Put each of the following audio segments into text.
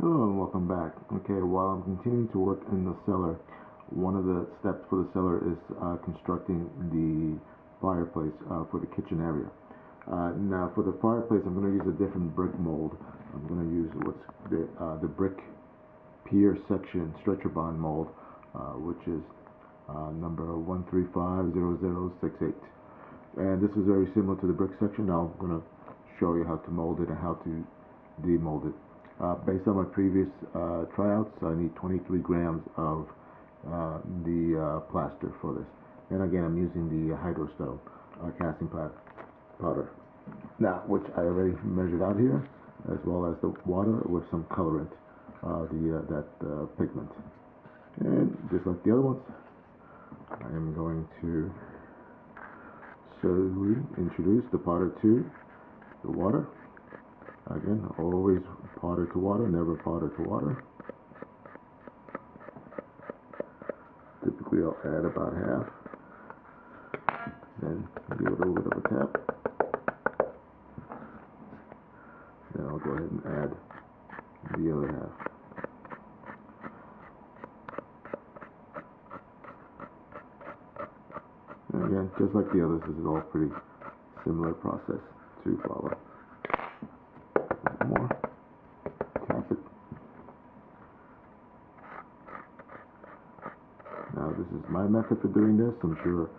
Hello and welcome back. Okay, while I'm continuing to work in the cellar, one of the steps for the cellar is constructing the fireplace for the kitchen area. Now for the fireplace, I'm going to use a different brick mold. I'm going to use what's the brick pier section stretcher bond mold, which is number 1350068. And this is very similar to the brick section. Now I'm going to show you how to mold it and how to demold it. Based on my previous tryouts, I need 23 grams of the plaster for this. And again, I'm using the hydro stove casting powder. Now, which I already measured out here, as well as the water with some colorant, that pigment. And just like the other ones, I am going to slowly introduce the powder to the water. Again, always powder to water, never powder to water. Typically I'll add about half, then give it a little bit of a tap. Then I'll go ahead and add the other half. And again, just like the others, this is all pretty similar process to follow. More, tap it. Now this is my method for doing this. I'm sure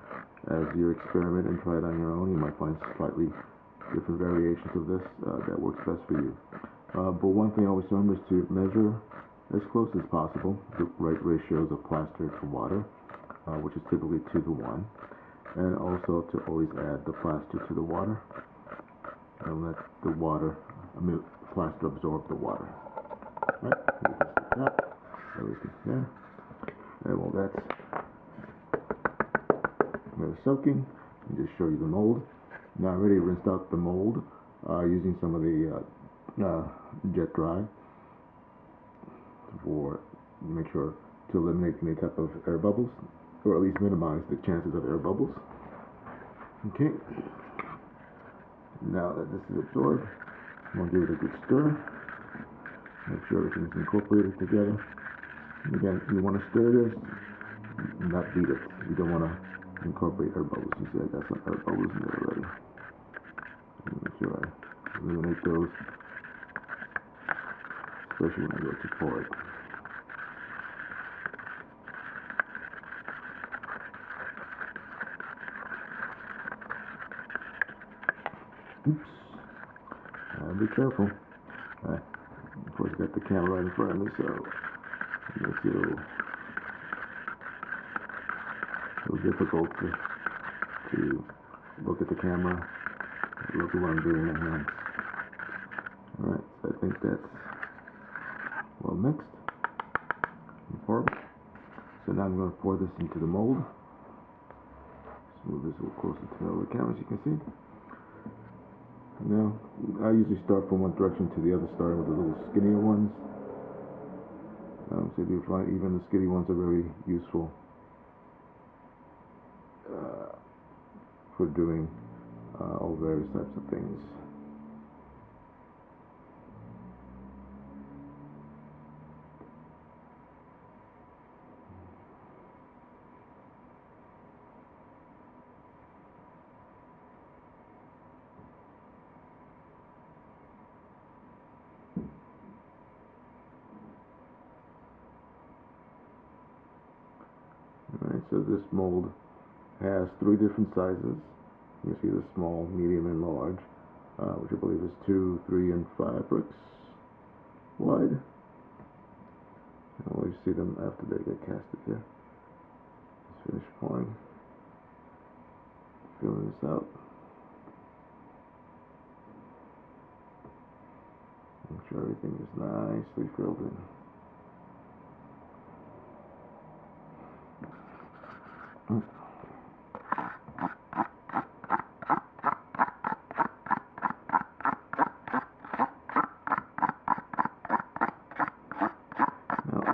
as you experiment and try it on your own, you might find slightly different variations of this that works best for you. But one thing I always remember is to measure as close as possible the right ratios of plaster to water, which is typically 2 to 1, and also to always add the plaster to the water and let the plaster absorb the water. Right, tap, everything there. And while that's soaking, I'll just show you the mold. Now I already rinsed out the mold using some of the jet dry for make sure to eliminate any type of air bubbles, or at least minimize the chances of air bubbles. Okay. Now that this is absorbed, I'm going to give it a good stir. Make sure everything's incorporated together. And again, you want to stir this, not beat it. You don't want to incorporate air bubbles. You see I got some air bubbles in there already. Make sure I eliminate those, especially when I go to pour it. Oops. Be careful. Of course, I got the camera right in front of me, so it makes it a little difficult to look at the camera, look at what I'm doing in my hands. Alright, so I think that's well mixed and poured. So now I'm going to pour this into the mold. Let's move this a little closer to the other camera, as you can see. Now, I usually start from one direction to the other, starting with the little skinnier ones. So you find even the skinny ones are very useful for doing all various types of things. Alright, so this mold has 3 different sizes. You see the small, medium, and large, which I believe is 2, 3, and 5 bricks wide. You'll always see them after they get casted here. Let's finish pouring. Filling this out. Make sure everything is nicely filled in.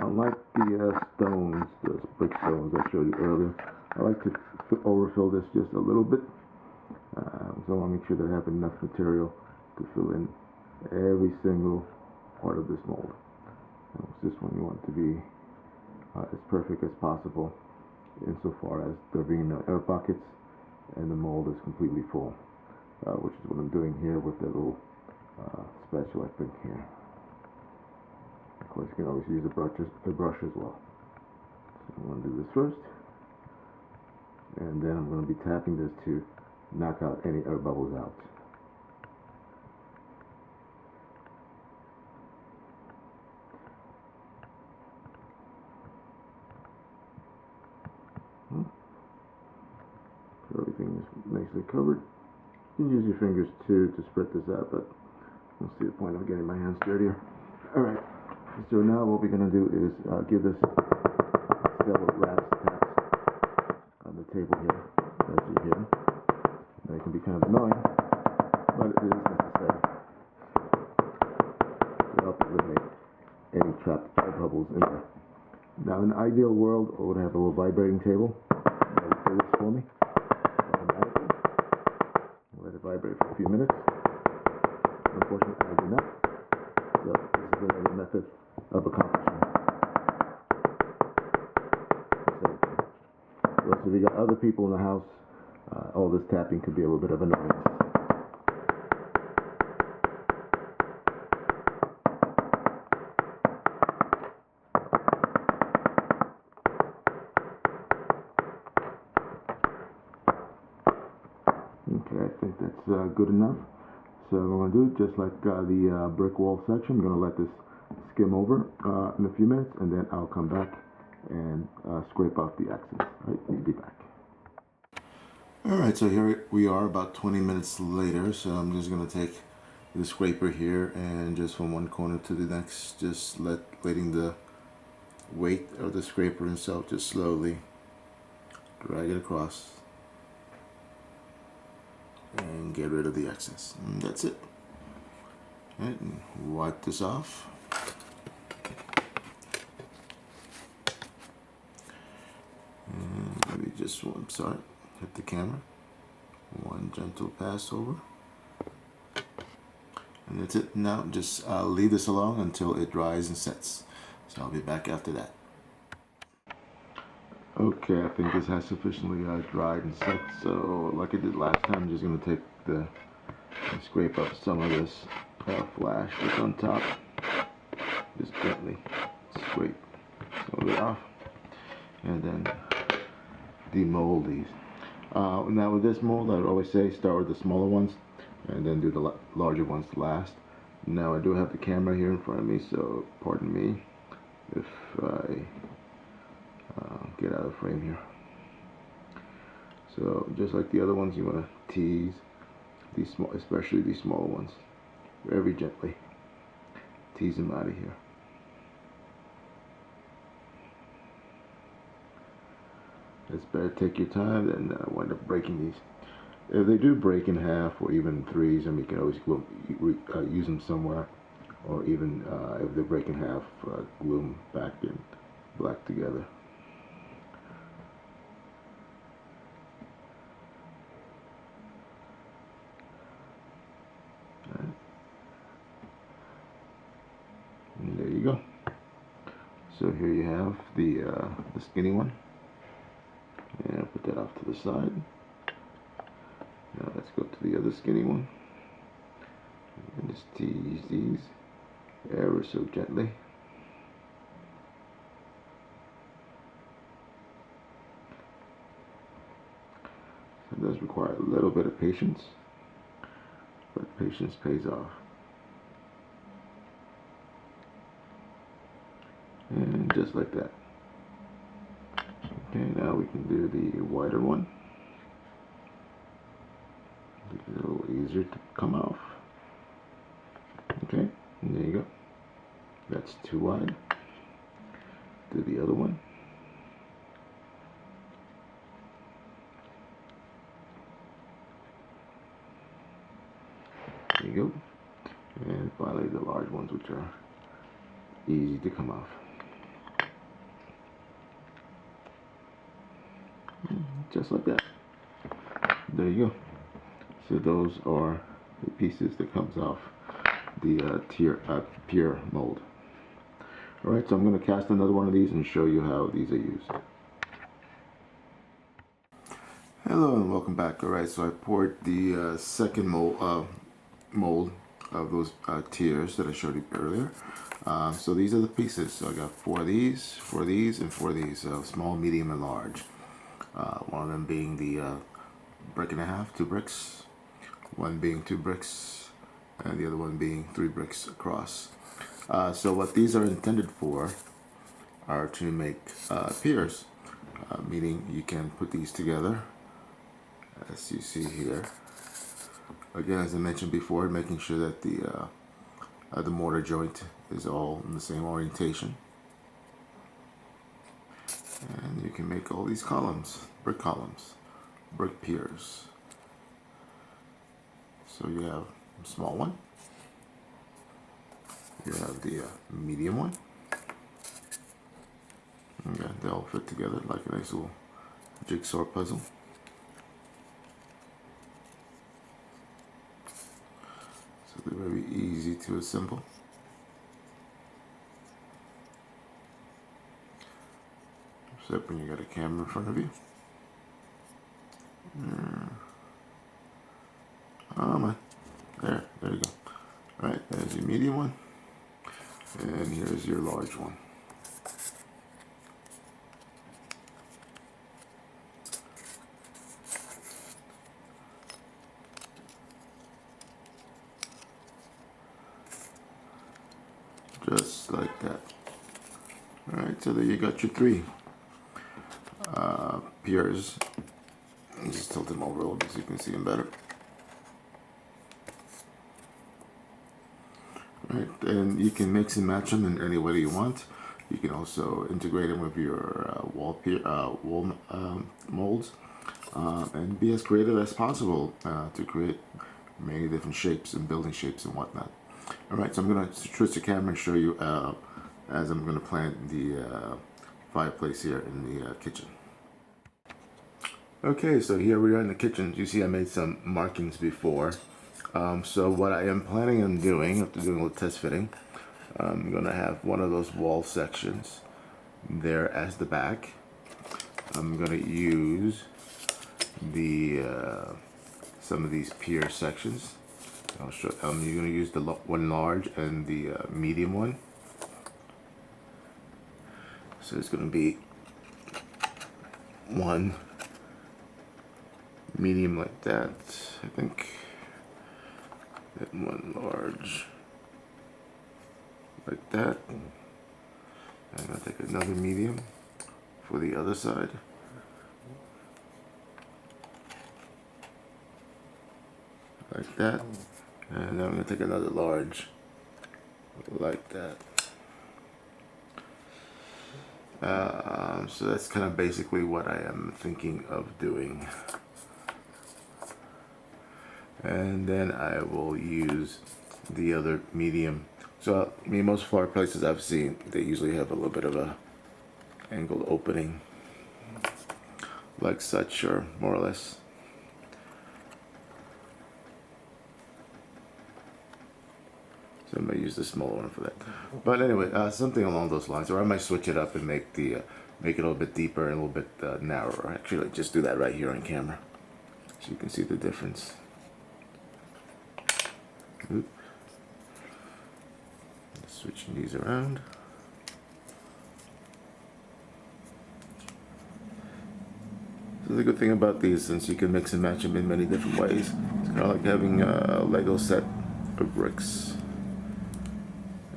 Unlike the stones, the brick stones I showed you earlier, I like to overfill this just a little bit. So I want to make sure that I have enough material to fill in every single part of this mold. this one you want to be as perfect as possible insofar as there being no air pockets and the mold is completely full, which is what I'm doing here with the little spatula thing here. Of course, you can always use a brush as well. So I'm going to do this first, and then I'm going to be tapping this to knock out any air bubbles out. So everything is nicely covered. You can use your fingers too to spread this out, but I don't see the point of getting my hands dirtier. Alright, so now what we're going to do is give this several raps taps on the table here, as you hear. Now, it can be kind of annoying, but it is necessary to help eliminate any trapped air bubbles in there. Now, in an ideal world, I would have a little vibrating table that would do this for me automatically. Let it vibrate for a few minutes. Unfortunately, I do not. So this is another method of accomplishing the same thing. So if you got other people in the house, all this tapping could be a little bit of annoyance. Okay, I think that's good enough. So what I'm going to do, just like the brick wall section, I'm going to let this skim over in a few minutes, and then I'll come back and scrape off the excess. All right, we'll be back. Alright, so here we are about 20 minutes later, so I'm just going to take the scraper here and just from one corner to the next, just letting the weight of the scraper itself just slowly drag it across and get rid of the excess. And that's it. All right, and wipe this off. And maybe just one, sorry, hit the camera. One gentle pass over. And that's it. Now just leave this alone until it dries and sets. So I'll be back after that. Okay, I think this has sufficiently dried and set. So like I did last time, I'm just going to take the scrape up some of this flash that's on top. Just gently scrape some of it off. And then demold these. Now with this mold, I would always say start with the smaller ones and then do the larger ones last. Now I do have the camera here in front of me, so pardon me if I get out of frame here. So just like the other ones, you want to tease these small, especially these smaller ones, very gently. Tease them out of here. It's better take your time than wind up breaking these. If they do break in half or even threes, you can always use them somewhere, or even if they break in half, glue them back in black together. Right. And there you go. So here you have the skinny one. And I'll put that off to the side. Now let's go to the other skinny one. And just tease these ever so gently. So it does require a little bit of patience, but patience pays off. And just like that. Okay, now we can do the wider one. It's a little easier to come off. Okay, and there you go. That's too wide. Do the other one. There you go. And finally the large ones, which are easy to come off. Just like that. There you go. So those are the pieces that comes off the pure mold. Alright, so I'm going to cast another one of these and show you how these are used. Hello and welcome back. Alright, so I poured the second mold of those tiers that I showed you earlier. So these are the pieces. So I got four of these, and four of these. Small, medium, and large. One of them being the brick and a half, 2 bricks. One being 2 bricks, and the other one being 3 bricks across. So what these are intended for are to make piers, meaning you can put these together, as you see here. Again, as I mentioned before, making sure that the mortar joint is all in the same orientation. And you can make all these columns, brick piers. So you have a small one, you have the medium one. Yeah, they all fit together like a nice little jigsaw puzzle. So they're very easy to assemble. Except when you got a camera in front of you. Oh man, there you go. Alright, there's your medium one, and here's your large one. Just like that. Alright, so there you got your 3 piers. Just tilt them over a little bit so you can see them better. Right, and you can mix and match them in any way you want. You can also integrate them with your wall molds, and be as creative as possible to create many different shapes and building shapes and whatnot. Alright, so I'm going to switch the camera and show you as I'm going to plant the fireplace here in the kitchen. Okay, so here we are in the kitchen. You see I made some markings before. So what I am planning on doing, after doing a little test fitting, I'm going to have one of those wall sections there as the back. I'm going to use the some of these pier sections. I'll show. You're going to use the one large and the medium one. So it's going to be one medium like that, I think, and one large like that. I'm going to take another medium for the other side. Like that. And then I'm going to take another large like that. So that's kind of basically what I am thinking of doing. And then I will use the other medium. So I mean, most fireplaces I've seen, they usually have a little bit of a angled opening like such, or more or less. So I'm going to use the smaller one for that. But anyway, something along those lines. Or I might switch it up and make it a little bit deeper and a little bit narrower. Actually, just do that right here on camera, so you can see the difference. Oop. Switching these around. So the good thing about these, since you can mix and match them in many different ways, it's kind of like having a Lego set of bricks.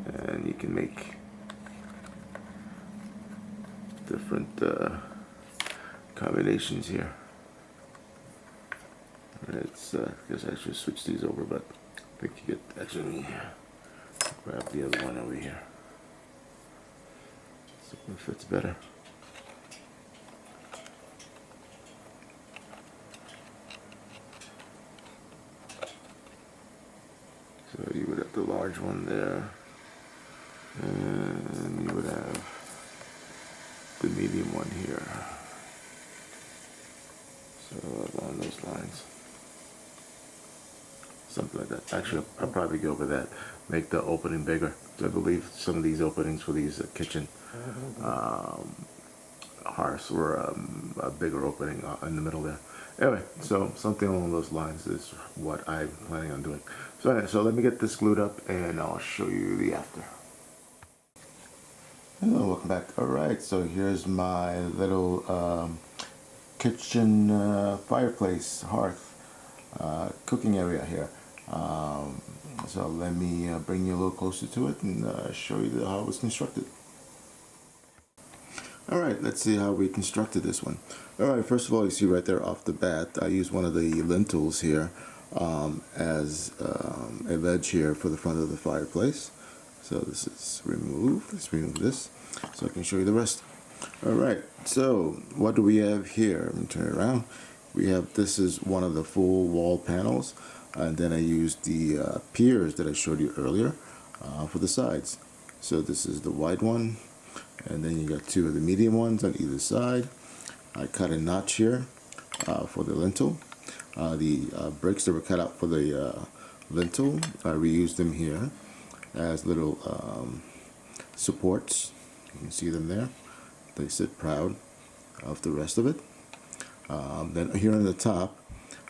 And you can make different combinations here. Let's, I guess I should switch these over, but I think you get, actually, grab the other one over here. So it fits better. So you would have the large one there, and you would have the medium one here. So along those lines. something like that. Actually, I'll probably go with that. Make the opening bigger. So I believe some of these openings for these kitchen hearths were a bigger opening in the middle there. Anyway, so something along those lines is what I'm planning on doing. So anyway, so let me get this glued up and I'll show you the after. Hello, welcome back. Alright, so here's my little kitchen fireplace hearth cooking area here. So let me bring you a little closer to it and show you how it was constructed. Alright, let's see how we constructed this one. Alright, first of all, you see right there off the bat, I used one of the lintels here as a ledge here for the front of the fireplace. So this is removed. Let's remove this so I can show you the rest. Alright, so what do we have here? Let me turn it around. We have, this is one of the full wall panels, and then I used the piers that I showed you earlier for the sides. So this is the wide one, and then you got two of the medium ones on either side. I cut a notch here for the lintel. The bricks that were cut out for the lintel, I reused them here as little supports. You can see them there. They sit proud of the rest of it. Then here on the top,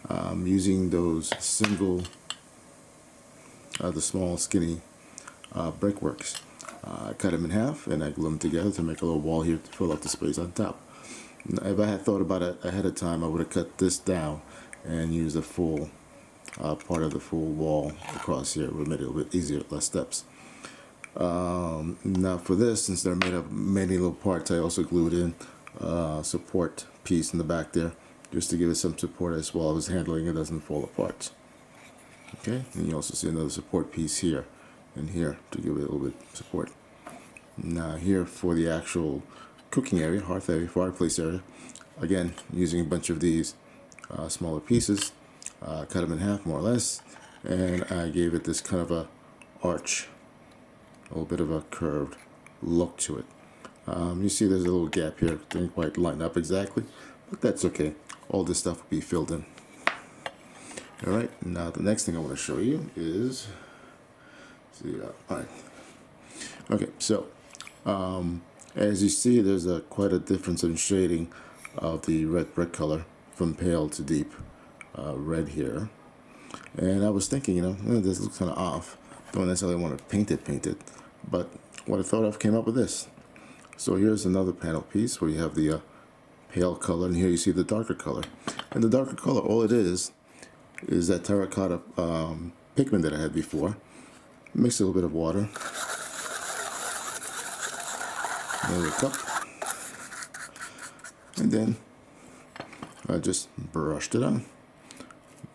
I'm using those single, the small skinny brickworks. I cut them in half and I glue them together to make a little wall here to fill up the space on top. If I had thought about it ahead of time, I would have cut this down and used a full part of the full wall across here. It would have made it a little bit easier, less steps. Now for this, since they're made of many little parts, I also glued in support piece in the back there, just to give it some support as well as handling it doesn't fall apart. Okay, and you also see another support piece here and here to give it a little bit of support. Now here for the actual cooking area, hearth area, fireplace area, again using a bunch of these smaller pieces, cut them in half more or less, and I gave it this kind of a arch, a little bit of a curved look to it. You see there's a little gap here, didn't quite line up exactly, but that's okay. All this stuff will be filled in. Alright, now the next thing I want to show you is, alright. Okay, so as you see, there's quite a difference in shading of the red brick color from pale to deep red here. And I was thinking, this looks kind of off. Don't necessarily want to paint it, but what I thought of came up with this. So here's another panel piece where you have the pale color, and here you see the darker color. And the darker color, all it is that terracotta pigment that I had before. Mix a little bit of water. Another cup. And then I just brushed it on.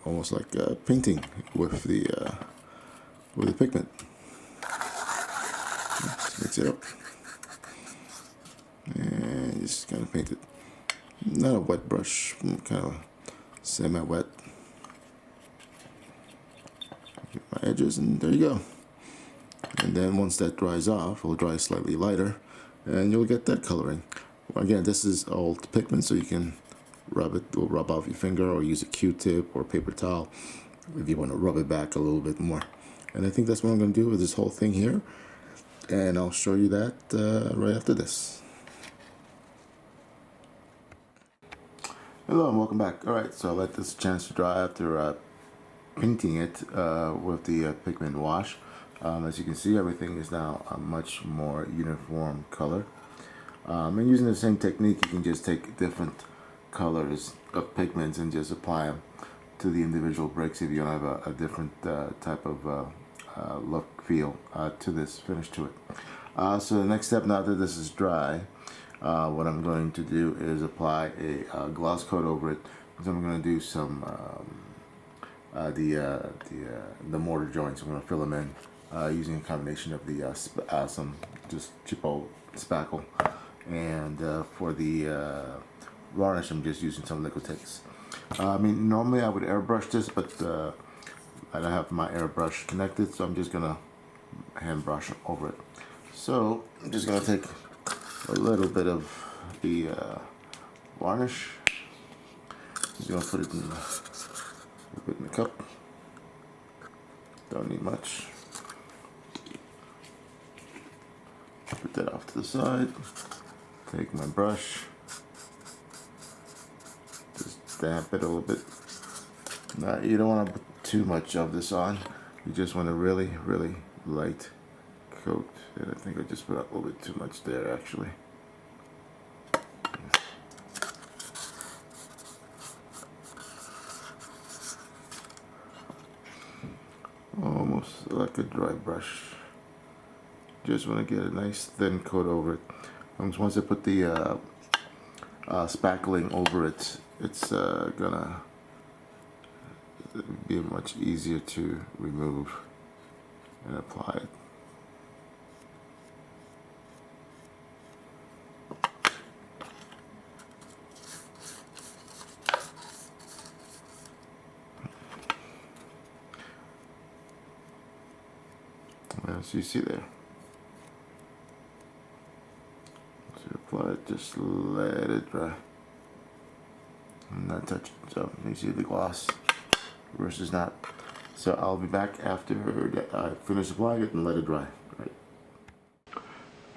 Almost like painting with the pigment. Just mix it up. And just kind of paint it. Not a wet brush, kind of semi-wet. Get my edges, and there you go. And then once that dries off, it'll dry slightly lighter, and you'll get that coloring. Again, this is old pigment, so you can rub off your finger, or use a Q-tip or a paper towel if you want to rub it back a little bit more. And I think that's what I'm going to do with this whole thing here, and I'll show you that right after this. Hello and welcome back. Alright, so I let this chance to dry after painting it with the pigment wash. As you can see, everything is now a much more uniform color. And using the same technique, you can just take different colors of pigments and just apply them to the individual bricks if you don't have a different type of look, feel to this finish to it. So the next step, now that this is dry, what I'm going to do is apply a gloss coat over it, because I'm going to do some the mortar joints. I'm going to fill them in using a combination of the some just cheapo spackle, and for the varnish, I'm just using some Liquitex. I mean, normally I would airbrush this, but I don't have my airbrush connected, so I'm just gonna hand brush over it. So I'm just gonna take a little bit of the varnish. Just gonna put it in the cup. Don't need much. Put that off to the side. Take my brush. Just damp it a little bit. Now, you don't want to put too much of this on. You just want to really light coat. And I think I just put a little bit too much there actually. Almost like a dry brush. Just want to get a nice thin coat over it. Once I put the spackling over it, it's gonna be much easier to remove and apply it. As you see there. So apply it, just let it dry. I'm not touching it, so you see the gloss versus not. So I'll be back after I finish applying it and let it dry.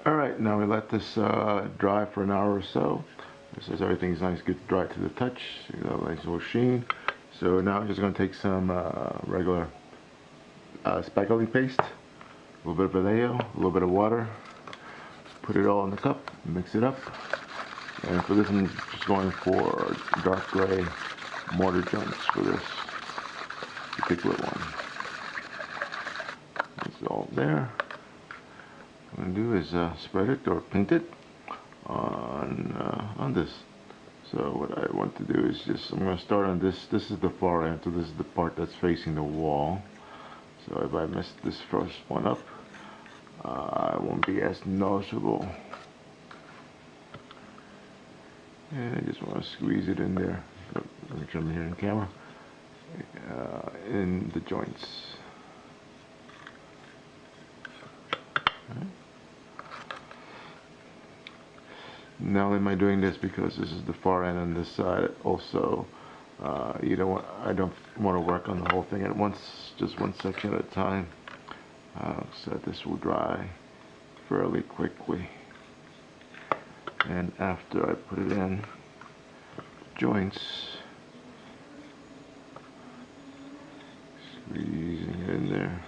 Alright, now we let this dry for an hour or so. This is everything's nice, good dry to the touch. You got a nice little sheen. So now I'm just going to take some regular spackling paste, a little bit of Vallejo, a little bit of water, put it all in the cup, mix it up. And for this I'm just going for dark gray mortar joints for this particular one. It's all there. What I'm going to do is spread it or paint it on this. So what I want to do is I'm going to start on this. This is the far end, so this is the part that's facing the wall. So if I mess this first one up, it won't be as noticeable. And I just want to squeeze it in there. Make sure I'm here in camera. In the joints. Right. Not only am I doing this because this is the far end on this side, also I don't want to work on the whole thing at once, just one section at a time, so this will dry fairly quickly. And after I put it in joints, squeezing it in there,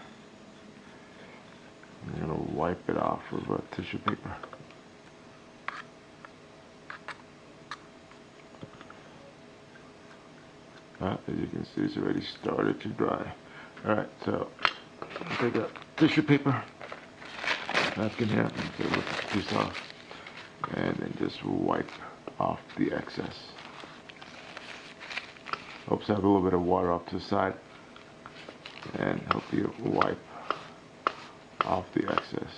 I'm going to wipe it off with tissue paper. As you can see, it's already started to dry. Alright, so I'll take a tissue paper, napkin here, take a piece off, and then just wipe off the excess. Helps have a little bit of water off to the side, and help you wipe off the excess.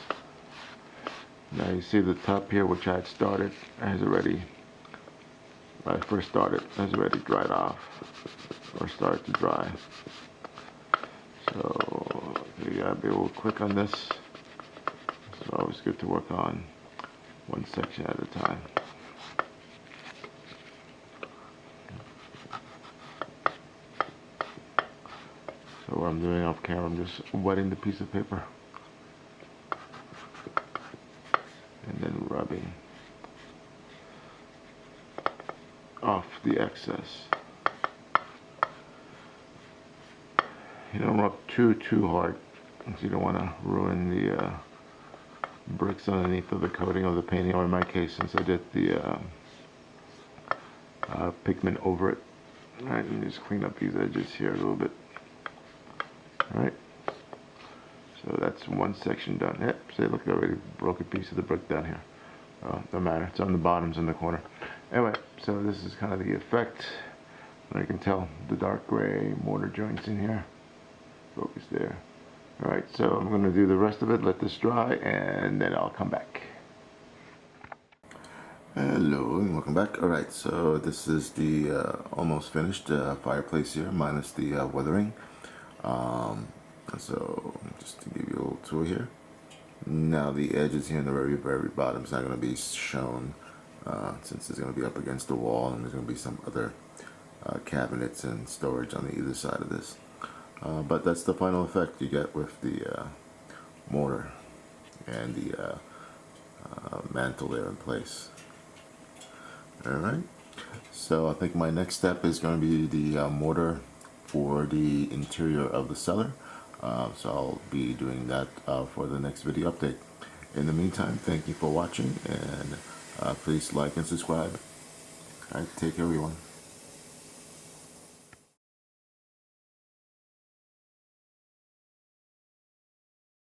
Now you see the top here, which I had started, has already, when I first started, has already dried off, or started to dry. So you gotta be a little quick on this. It's always good to work on one section at a time. So what I'm doing off camera, I'm just wetting the piece of paper and then rubbing off the excess. You don't rub too hard, because you don't want to ruin the bricks underneath of the coating of the painting, or in my case, since I did the pigment over it. Alright, and just clean up these edges here a little bit. Alright, so that's one section done. Yep, see, look, I already broke a piece of the brick down here. Don't matter, it's on the bottoms in the corner. Anyway, so this is kind of the effect. I can tell the dark gray mortar joints in here. Focus there. Alright, so I'm going to do the rest of it, let this dry, and then I'll come back. Hello and welcome back. Alright, so this is the almost finished fireplace here, minus the weathering. So just to give you a little tour here. Now the edges here in the very bottom is not going to be shown, since it's going to be up against the wall, and there's going to be some other cabinets and storage on the either side of this. But that's the final effect you get with the mortar and the mantle there in place. Alright, so I think my next step is going to be the mortar for the interior of the cellar. So I'll be doing that for the next video update. In the meantime, thank you for watching, and please like and subscribe. Alright, take care everyone.